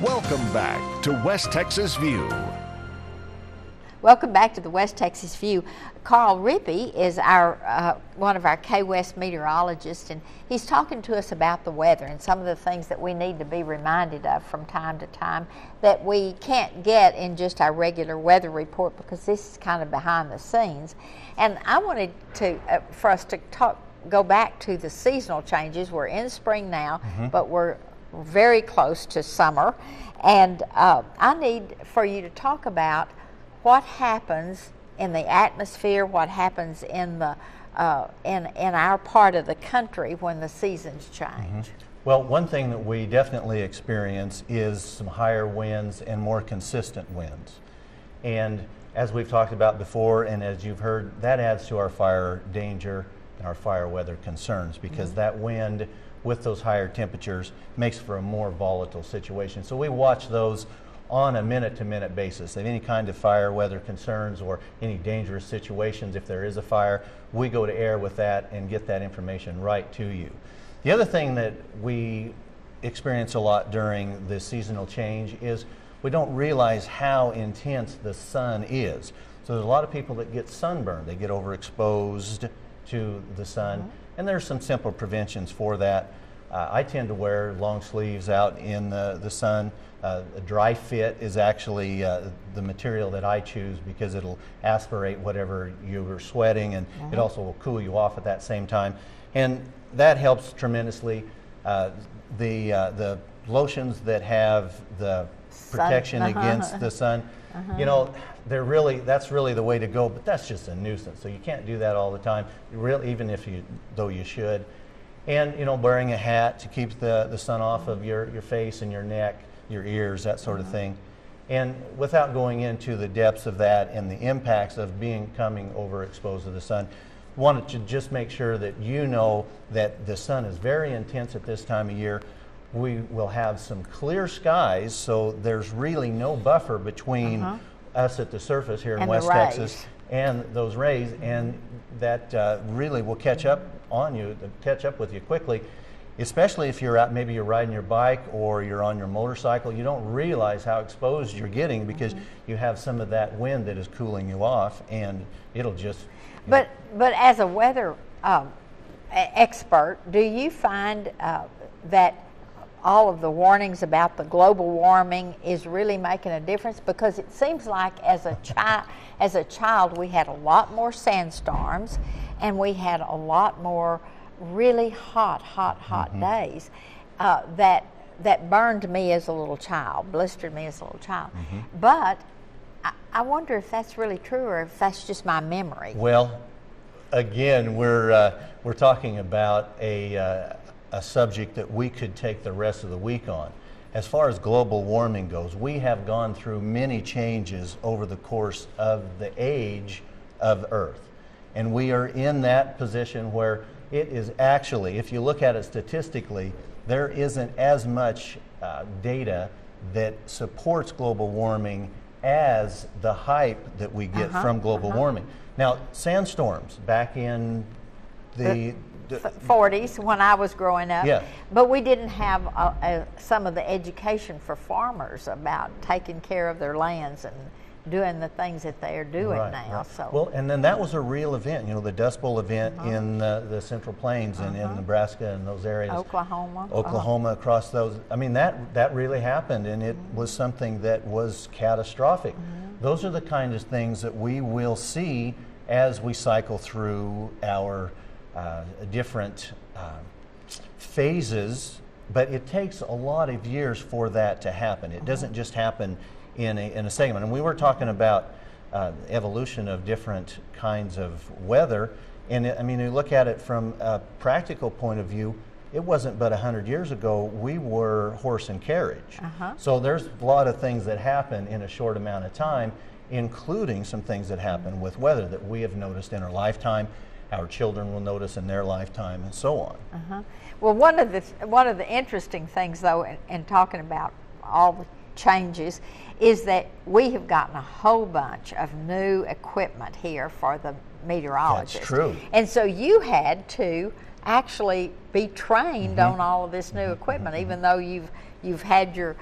Welcome back to West Texas View. Welcome back to the West Texas View. Carl Rippey is our one of our K-West meteorologists, and he's talking to us about the weather and some of the things that we need to be reminded of from time to time that we can't get in just our regular weather report, because this is kind of behind the scenes. And I wanted to for us to go back to the seasonal changes. We're in spring now, but we're very close to summer, and I need for you to talk about what happens in the atmosphere, what happens in the in our part of the country when the seasons change. Well, one thing that we definitely experience is some higher winds and more consistent winds. And as we've talked about before, and as you've heard, that adds to our fire danger and our fire weather concerns, because that wind with those higher temperatures makes for a more volatile situation. So we watch those on a minute-to-minute basis. If any kind of fire weather concerns or any dangerous situations, if there is a fire, we go to air with that and get that information right to you. The other thing that we experience a lot during the seasonal change is we don't realize how intense the sun is. So there's a lot of people that get sunburned. They get overexposed to the sun, and there's some simple preventions for that. I tend to wear long sleeves out in the sun. A dry fit is actually the material that I choose, because it'll aspirate whatever you are sweating, and it also will cool you off at that same time. And that helps tremendously. The lotions that have the protection against the sun, you know, that's really the way to go, but that's just a nuisance. So you can't do that all the time, even though you should. And, you know, wearing a hat to keep the sun off of your face and your neck, your ears, that sort of thing. And without going into the depths of that and the impacts of becoming overexposed to the sun, wanted to just make sure that you know that the sun is very intense at this time of year. We will have some clear skies, so there's really no buffer between us at the surface here in West Texas and those rays, and that really will catch up with you quickly, especially if you're out, maybe you're riding your bike or you're on your motorcycle. You don't realize how exposed you're getting, because you have some of that wind that is cooling you off, and it'll just... But as a weather expert, do you find that all of the warnings about the global warming is really making a difference? Because it seems like as a child we had a lot more sandstorms, and we had a lot more really hot days that burned me as a little child, blistered me as a little child. But I wonder if that's really true, or if that's just my memory. Well, again, we're talking about a subject that we could take the rest of the week on. As far as global warming goes, we have gone through many changes over the course of the age of Earth. And we are in that position where it is actually, if you look at it statistically, there isn't as much data that supports global warming as the hype that we get from global warming. Now, sandstorms back in the 40s when I was growing up, but we didn't have some of the education for farmers about taking care of their lands and doing the things that they are doing now. So well, and then that was a real event, you know, the Dust Bowl event in the Central Plains and in Nebraska and those areas. Oklahoma, across those. I mean, that really happened, and it was something that was catastrophic. Those are the kind of things that we will see as we cycle through our different phases, but it takes a lot of years for that to happen. It doesn't just happen in a segment. And we were talking about evolution of different kinds of weather, and I mean, you look at it from a practical point of view, it wasn't but 100 years ago we were horse and carriage. So there's a lot of things that happen in a short amount of time, including some things that happen with weather that we have noticed in our lifetime, our children will notice in their lifetime, and so on. Well, one of the interesting things, though, in talking about all the changes, is that we have gotten a whole bunch of new equipment here for the meteorologists. That's true. And so you had to actually be trained on all of this new equipment, even though you've had your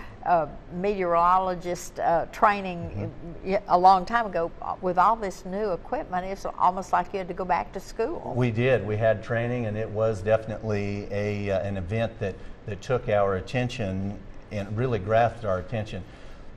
meteorologist training a long time ago. With all this new equipment, it's almost like you had to go back to school. We did. We had training, and it was definitely an event that took our attention and really grasped our attention.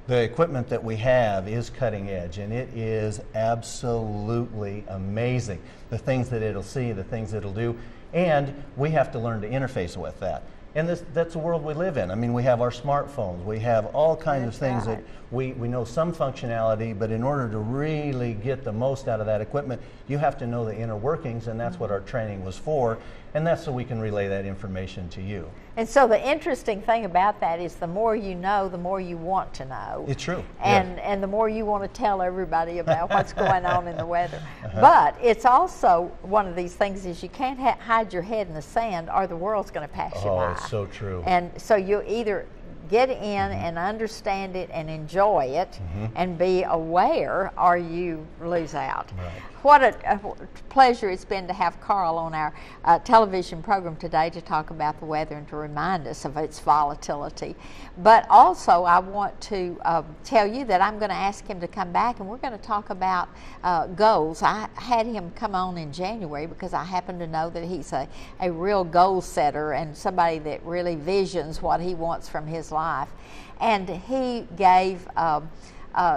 The equipment that we have is cutting edge, and it is absolutely amazing. The things that it'll see, the things it'll do, and we have to learn to interface with that. And that's the world we live in. I mean, we have our smartphones, we have all kinds of things that we know some functionality, but in order to really get the most out of that equipment, you have to know the inner workings, and that's what our training was for, and that's so we can relay that information to you. And so the interesting thing about that is the more you know, the more you want to know. It's true. And the more you want to tell everybody about what's going on in the weather. But it's also one of these things is you can't hide your head in the sand or the world's going to pass you by. Oh, it's so true. And so you either get in and understand it and enjoy it and be aware, or you lose out. Right. What a pleasure it's been to have Carl on our television program today to talk about the weather and to remind us of its volatility. But also I want to tell you that I'm going to ask him to come back, and we're going to talk about goals. I had him come on in January because I happen to know that he's a real goal setter and somebody that really visions what he wants from his life. And he gave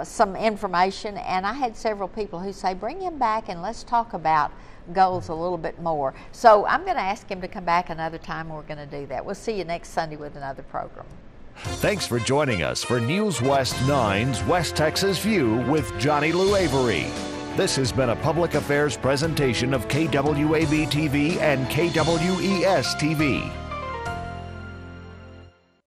some information, and I had several people who say, bring him back and let's talk about goals a little bit more. So I'm going to ask him to come back another time, and we're going to do that. We'll see you next Sunday with another program. Thanks for joining us for News West 9's West Texas View with Johnny Lou Avery. This has been a public affairs presentation of KWAB-TV and KWES-TV.